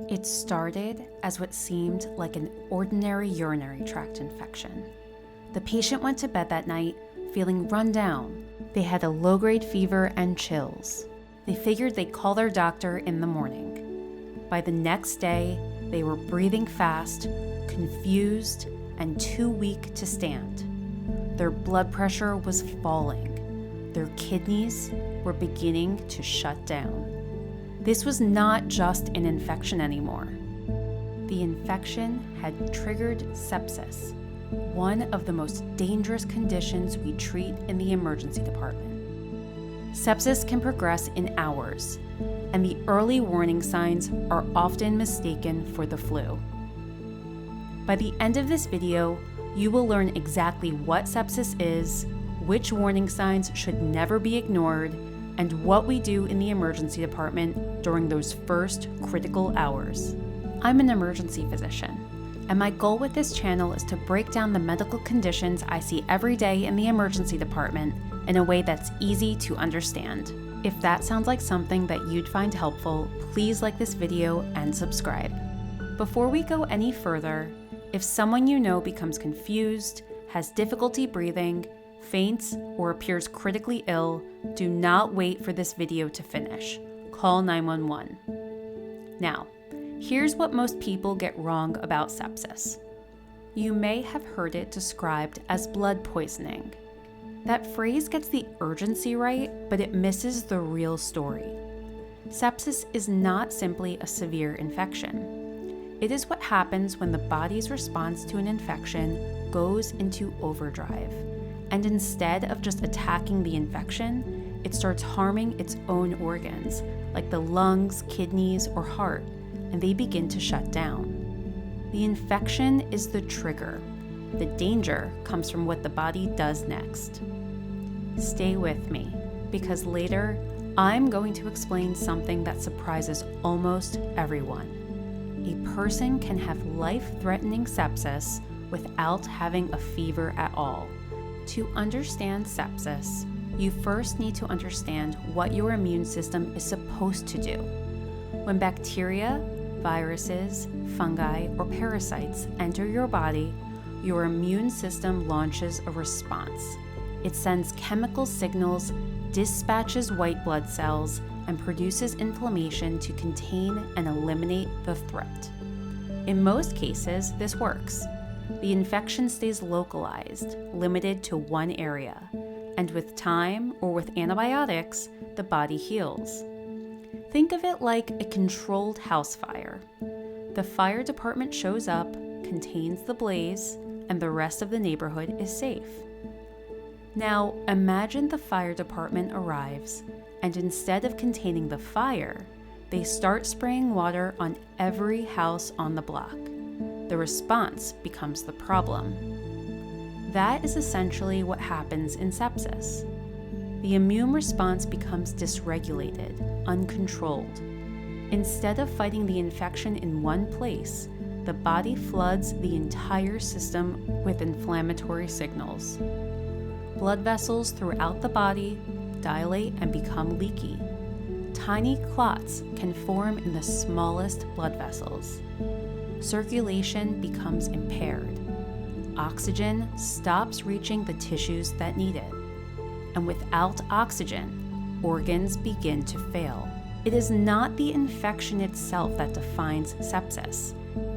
It started as what seemed like an ordinary urinary tract infection. The patient went to bed that night feeling run down. They had a low-grade fever and chills. They figured they'd call their doctor in the morning. By the next day, they were breathing fast, confused, and too weak to stand. Their blood pressure was falling. Their kidneys were beginning to shut down. This was not just an infection anymore. The infection had triggered sepsis, one of the most dangerous conditions we treat in the emergency department. Sepsis can progress in hours, and the early warning signs are often mistaken for the flu. By the end of this video, you will learn exactly what sepsis is, which warning signs should never be ignored, and what we do in the emergency department during those first critical hours. I'm an emergency physician, and my goal with this channel is to break down the medical conditions I see every day in the emergency department in a way that's easy to understand. If that sounds like something that you'd find helpful, please like this video and subscribe. Before we go any further, if someone you know becomes confused, has difficulty breathing, faints, or appears critically ill, do not wait for this video to finish. Call 911. Now, here's what most people get wrong about sepsis. You may have heard it described as blood poisoning. That phrase gets the urgency right, but it misses the real story. Sepsis is not simply a severe infection. It is what happens when the body's response to an infection goes into overdrive. And instead of just attacking the infection, it starts harming its own organs, like the lungs, kidneys, or heart, and they begin to shut down. The infection is the trigger. The danger comes from what the body does next. Stay with me, because later, I'm going to explain something that surprises almost everyone. A person can have life-threatening sepsis without having a fever at all. To understand sepsis, you first need to understand what your immune system is supposed to do. When bacteria, viruses, fungi, or parasites enter your body, your immune system launches a response. It sends chemical signals, dispatches white blood cells, and produces inflammation to contain and eliminate the threat. In most cases, this works. The infection stays localized, limited to one area, and with time or with antibiotics, the body heals. Think of it like a controlled house fire. The fire department shows up, contains the blaze, and the rest of the neighborhood is safe. Now, imagine the fire department arrives, and instead of containing the fire, they start spraying water on every house on the block. The response becomes the problem. That is essentially what happens in sepsis. The immune response becomes dysregulated, uncontrolled. Instead of fighting the infection in one place, the body floods the entire system with inflammatory signals. Blood vessels throughout the body dilate and become leaky. Tiny clots can form in the smallest blood vessels. Circulation becomes impaired. Oxygen stops reaching the tissues that need it. And without oxygen, organs begin to fail. It is not the infection itself that defines sepsis.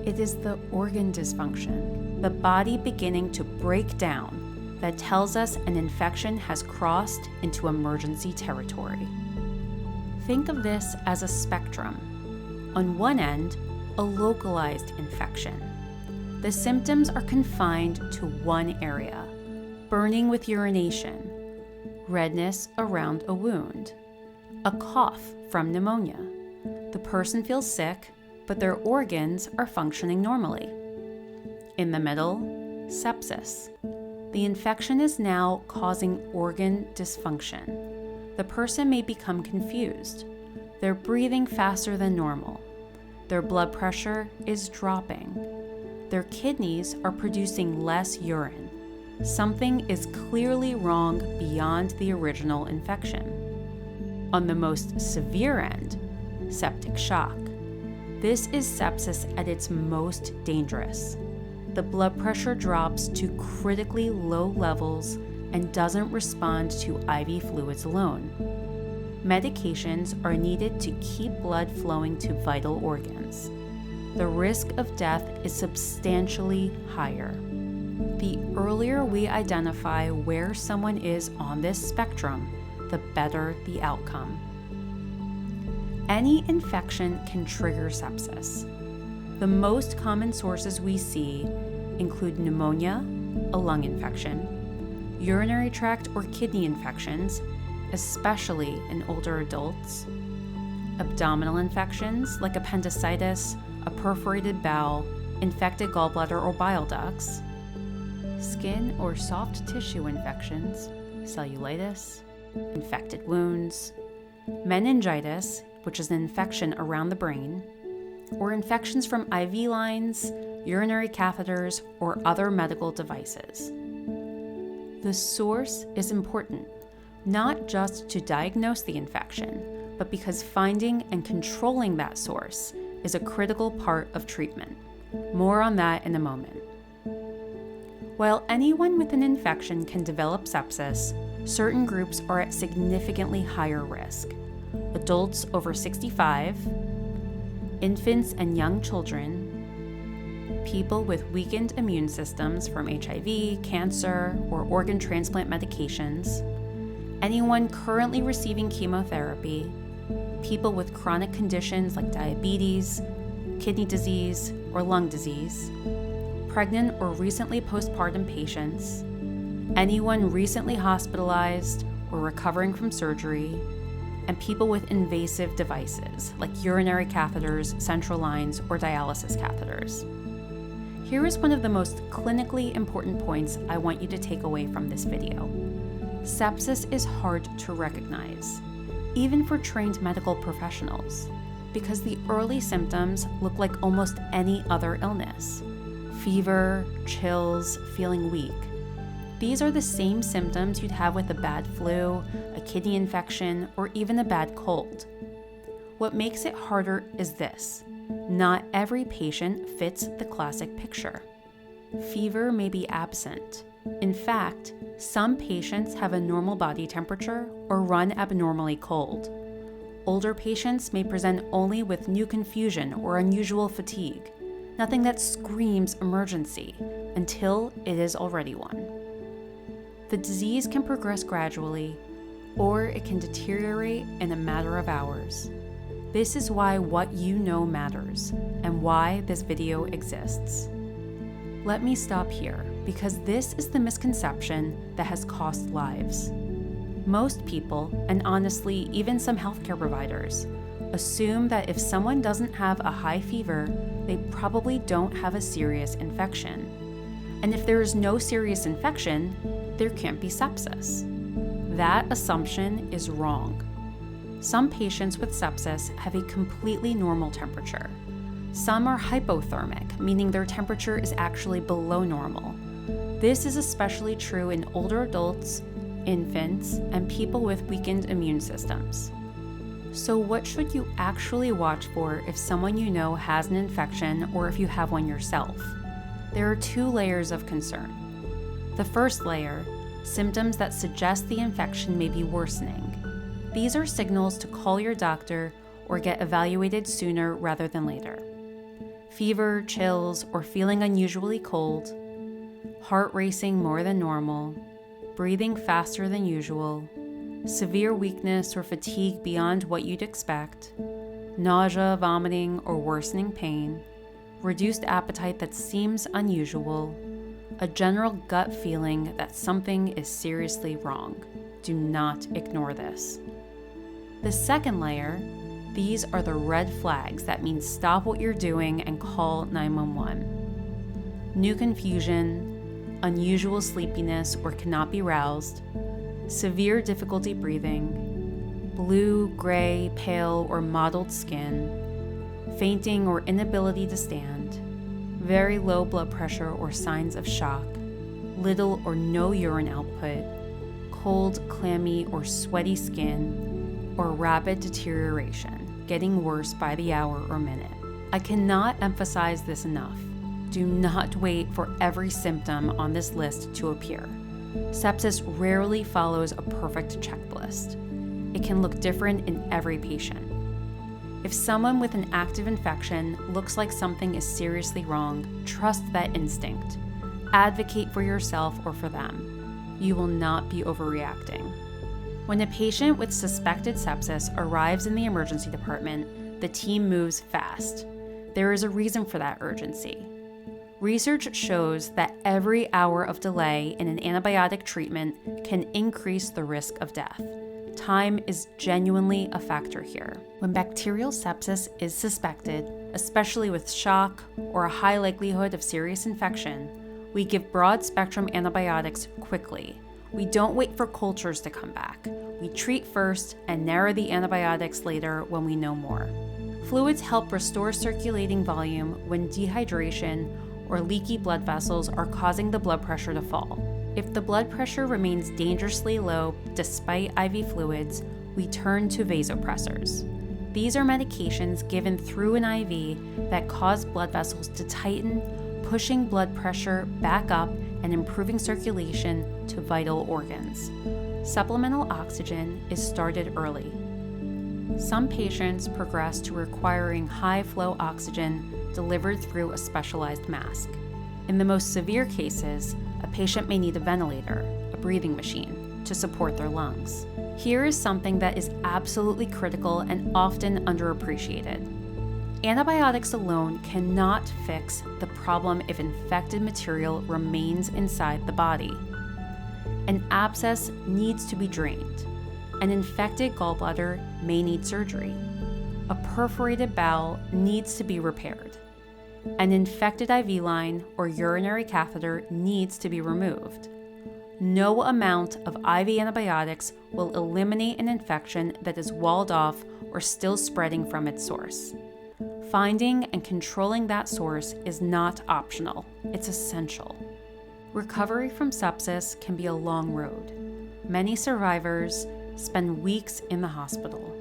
It is the organ dysfunction, the body beginning to break down, that tells us an infection has crossed into emergency territory. Think of this as a spectrum. On one end, a localized infection. The symptoms are confined to one area: burning with urination, redness around a wound, a cough from pneumonia. The person feels sick, but their organs are functioning normally. In the middle, sepsis. The infection is now causing organ dysfunction. The person may become confused. They're breathing faster than normal. Their blood pressure is dropping. Their kidneys are producing less urine. Something is clearly wrong beyond the original infection. On the most severe end, septic shock. This is sepsis at its most dangerous. The blood pressure drops to critically low levels and doesn't respond to IV fluids alone. Medications are needed to keep blood flowing to vital organs. The risk of death is substantially higher. The earlier we identify where someone is on this spectrum, the better the outcome. Any infection can trigger sepsis. The most common sources we see include pneumonia, a lung infection, urinary tract or kidney infections, especially in older adults, abdominal infections like appendicitis, a perforated bowel, infected gallbladder or bile ducts, skin or soft tissue infections, cellulitis, infected wounds, meningitis, which is an infection around the brain, or infections from IV lines, urinary catheters, or other medical devices. The source is important, not just to diagnose the infection, but because finding and controlling that source is a critical part of treatment. More on that in a moment. While anyone with an infection can develop sepsis, certain groups are at significantly higher risk. Adults over 65, infants and young children, people with weakened immune systems from HIV, cancer, or organ transplant medications, anyone currently receiving chemotherapy, people with chronic conditions like diabetes, kidney disease, or lung disease, pregnant or recently postpartum patients, anyone recently hospitalized or recovering from surgery, and people with invasive devices like urinary catheters, central lines, or dialysis catheters. Here is one of the most clinically important points I want you to take away from this video. Sepsis is hard to recognize, even for trained medical professionals, because the early symptoms look like almost any other illness. Fever, chills, feeling weak. These are the same symptoms you'd have with a bad flu, a kidney infection, or even a bad cold. What makes it harder is this: not every patient fits the classic picture. Fever may be absent. In fact, some patients have a normal body temperature or run abnormally cold. Older patients may present only with new confusion or unusual fatigue, nothing that screams emergency until it is already one. The disease can progress gradually, or it can deteriorate in a matter of hours. This is why what you know matters, and why this video exists. Let me stop here, because this is the misconception that has cost lives. Most people, and honestly, even some healthcare providers, assume that if someone doesn't have a high fever, they probably don't have a serious infection. And if there is no serious infection, there can't be sepsis. That assumption is wrong. Some patients with sepsis have a completely normal temperature. Some are hypothermic, meaning their temperature is actually below normal. This is especially true in older adults, infants, and people with weakened immune systems. So what should you actually watch for if someone you know has an infection or if you have one yourself? There are two layers of concern. The first layer, symptoms that suggest the infection may be worsening. These are signals to call your doctor or get evaluated sooner rather than later. Fever, chills, or feeling unusually cold, heart racing more than normal, breathing faster than usual, severe weakness or fatigue beyond what you'd expect, nausea, vomiting, or worsening pain, reduced appetite that seems unusual, a general gut feeling that something is seriously wrong. Do not ignore this. The second layer, these are the red flags that mean stop what you're doing and call 911. New confusion, unusual sleepiness or cannot be roused, severe difficulty breathing, blue, gray, pale, or mottled skin, fainting or inability to stand, very low blood pressure or signs of shock, little or no urine output, cold, clammy, or sweaty skin, or rapid deterioration, getting worse by the hour or minute. I cannot emphasize this enough. Do not wait for every symptom on this list to appear. Sepsis rarely follows a perfect checklist. It can look different in every patient. If someone with an active infection looks like something is seriously wrong, trust that instinct. Advocate for yourself or for them. You will not be overreacting. When a patient with suspected sepsis arrives in the emergency department, the team moves fast. There is a reason for that urgency. Research shows that every hour of delay in an antibiotic treatment can increase the risk of death. Time is genuinely a factor here. When bacterial sepsis is suspected, especially with shock or a high likelihood of serious infection, we give broad-spectrum antibiotics quickly. We don't wait for cultures to come back. We treat first and narrow the antibiotics later when we know more. Fluids help restore circulating volume when dehydration or leaky blood vessels are causing the blood pressure to fall. If the blood pressure remains dangerously low despite IV fluids, we turn to vasopressors. These are medications given through an IV that cause blood vessels to tighten, pushing blood pressure back up and improving circulation to vital organs. Supplemental oxygen is started early. Some patients progress to requiring high-flow oxygen delivered through a specialized mask. In the most severe cases, a patient may need a ventilator, a breathing machine, to support their lungs. Here is something that is absolutely critical and often underappreciated. Antibiotics alone cannot fix the problem if infected material remains inside the body. An abscess needs to be drained. An infected gallbladder may need surgery. A perforated bowel needs to be repaired. An infected IV line or urinary catheter needs to be removed. No amount of IV antibiotics will eliminate an infection that is walled off or still spreading from its source. Finding and controlling that source is not optional, it's essential. Recovery from sepsis can be a long road. Many survivors spend weeks in the hospital.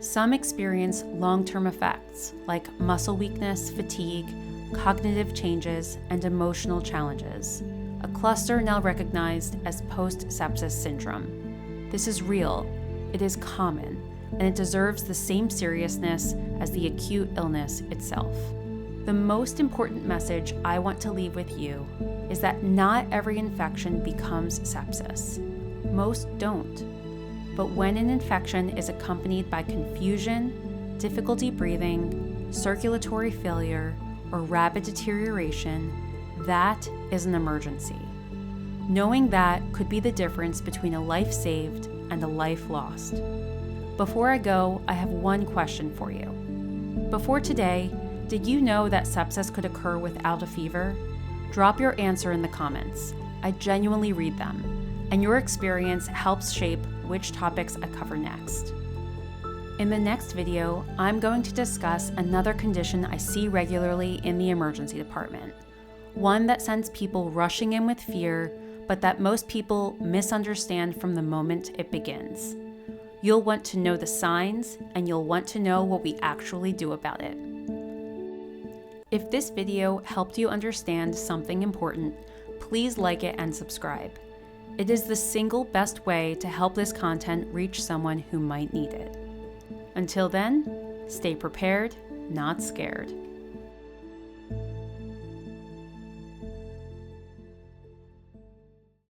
Some experience long-term effects like muscle weakness, fatigue, cognitive changes, and emotional challenges, a cluster now recognized as Post-Sepsis Syndrome. This is real, it is common, and it deserves the same seriousness as the acute illness itself. The most important message I want to leave with you is that not every infection becomes sepsis. Most don't. But when an infection is accompanied by confusion, difficulty breathing, circulatory failure, or rapid deterioration, that is an emergency. Knowing that could be the difference between a life saved and a life lost. Before I go, I have one question for you. Before today, did you know that sepsis could occur without a fever? Drop your answer in the comments. I genuinely read them, and your experience helps shape which topics I cover next. In the next video, I'm going to discuss another condition I see regularly in the emergency department, one that sends people rushing in with fear, but that most people misunderstand from the moment it begins. You'll want to know the signs, and you'll want to know what we actually do about it. If this video helped you understand something important, please like it and subscribe. It is the single best way to help this content reach someone who might need it. Until then, stay prepared, not scared.